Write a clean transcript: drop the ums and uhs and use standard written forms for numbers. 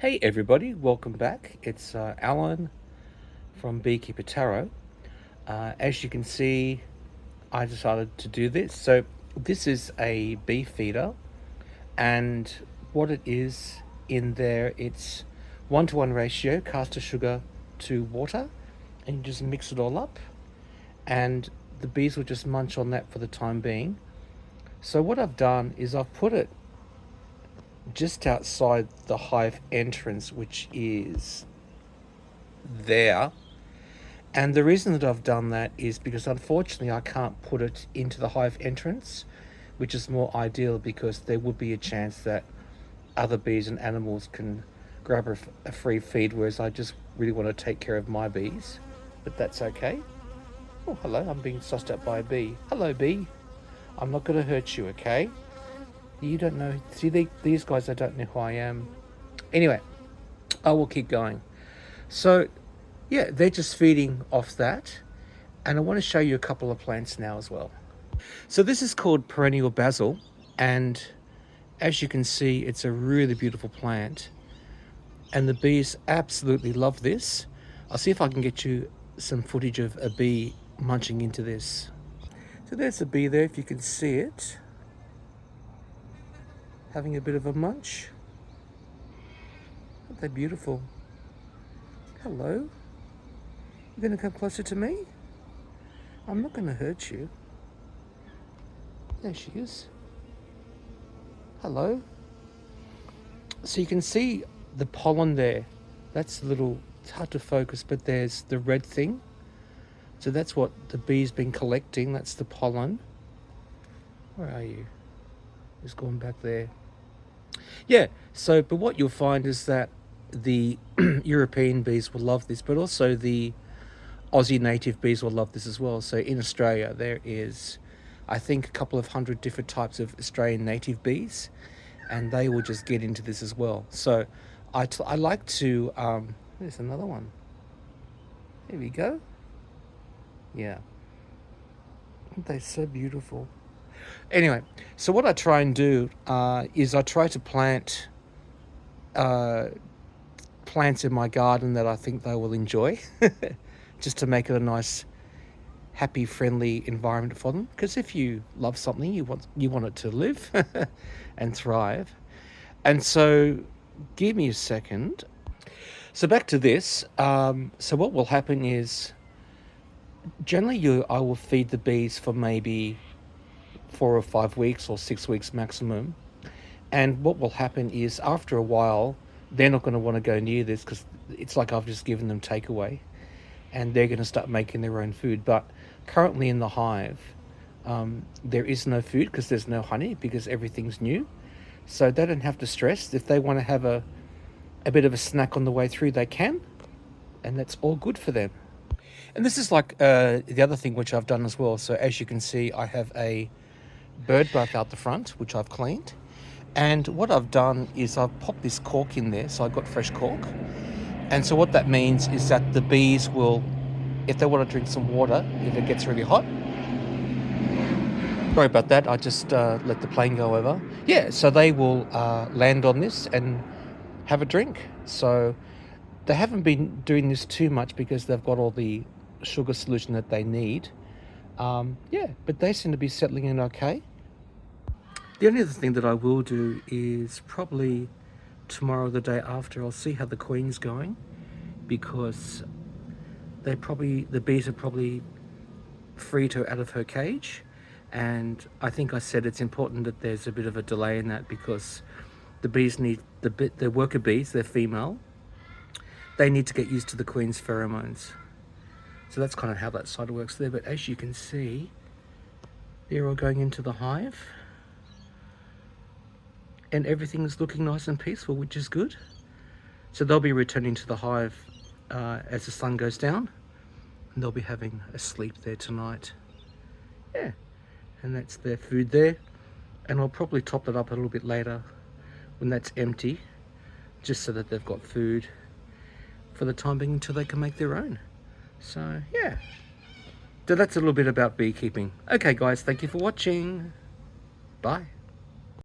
Hey everybody, welcome back. It's Alan from Beekeeper Tarot. As you can see, I decided to do this. So this is a bee feeder, and what it is in there, it's 1-to-1 ratio caster sugar to water, and you just mix it all up, and the bees will just munch on that for the time being. So what I've done is I've put it just outside the hive entrance, which is there. And the reason that I've done that is because unfortunately I can't put it into the hive entrance, which is more ideal because there would be a chance that other bees and animals can grab a free feed, whereas I just really want to take care of my bees. But that's okay. Oh, hello, I'm being sussed out by a bee. Hello, bee. I'm not going to hurt you, okay? You don't know. See, these guys, I don't know who I am. Anyway, I will keep going. So, yeah, they're just feeding off that. And I want to show you a couple of plants now as well. So this is called Perennial Basil. And as you can see, it's a really beautiful plant. And the bees absolutely love this. I'll see if I can get you some footage of a bee munching into this. So there's a bee there, if you can see it. Having a bit of a munch. Aren't they beautiful? Hello. You gonna come closer to me? I'm not gonna hurt you. There she is. Hello. So you can see the pollen there. That's a little, it's hard to focus, but there's the red thing. So that's what the bee's been collecting. That's the pollen. Where are you? Just going back there. Yeah, so, but what you'll find is that the European bees will love this, but also the Aussie native bees will love this as well. So in Australia, there is, I think, a couple of hundred different types of Australian native bees, and they will just get into this as well. So I like to, there's another one. There we go. Yeah. Aren't they so beautiful? Anyway, so what I try and do is I try to plant plants in my garden that I think they will enjoy, just to make it a nice, happy, friendly environment for them. Because if you love something, you want it to live and thrive. And so, give me a second. So back to this. So what will happen is, generally, I will feed the bees for maybe 4 or 5 weeks or 6 weeks maximum. And what will happen is after a while, they're not going to want to go near this because it's like I've just given them takeaway, and they're going to start making their own food. But currently in the hive, there is no food because there's no honey, because everything's new. So they don't have to stress. If they want to have a bit of a snack on the way through, they can, and that's all good for them. And this is like the other thing which I've done as well. So as you can see, I have a bird bath out the front, which I've cleaned. And what I've done is I've popped this cork in there, so I've got fresh cork. And so what that means is that the bees will, if they want to drink some water, if it gets really hot. Sorry about that, I just let the plane go over. Yeah, so they will land on this and have a drink. So they haven't been doing this too much because they've got all the sugar solution that they need. Yeah, but they seem to be settling in okay. The only other thing that I will do is probably tomorrow or the day after, I'll see how the queen's going, because the bees are probably freed her out of her cage. And I think I said it's important that there's a bit of a delay in that, because the bees need, the worker bees, they're female, they need to get used to the queen's pheromones. So that's kind of how that side works there. But as you can see, they're all going into the hive. And everything's looking nice and peaceful, which is good. So they'll be returning to the hive as the sun goes down. And they'll be having a sleep there tonight. Yeah. And that's their food there. And I'll probably top that up a little bit later when that's empty, just so that they've got food for the time being until they can make their own. So yeah, so that's a little bit about beekeeping. Okay guys, thank you for watching. Bye.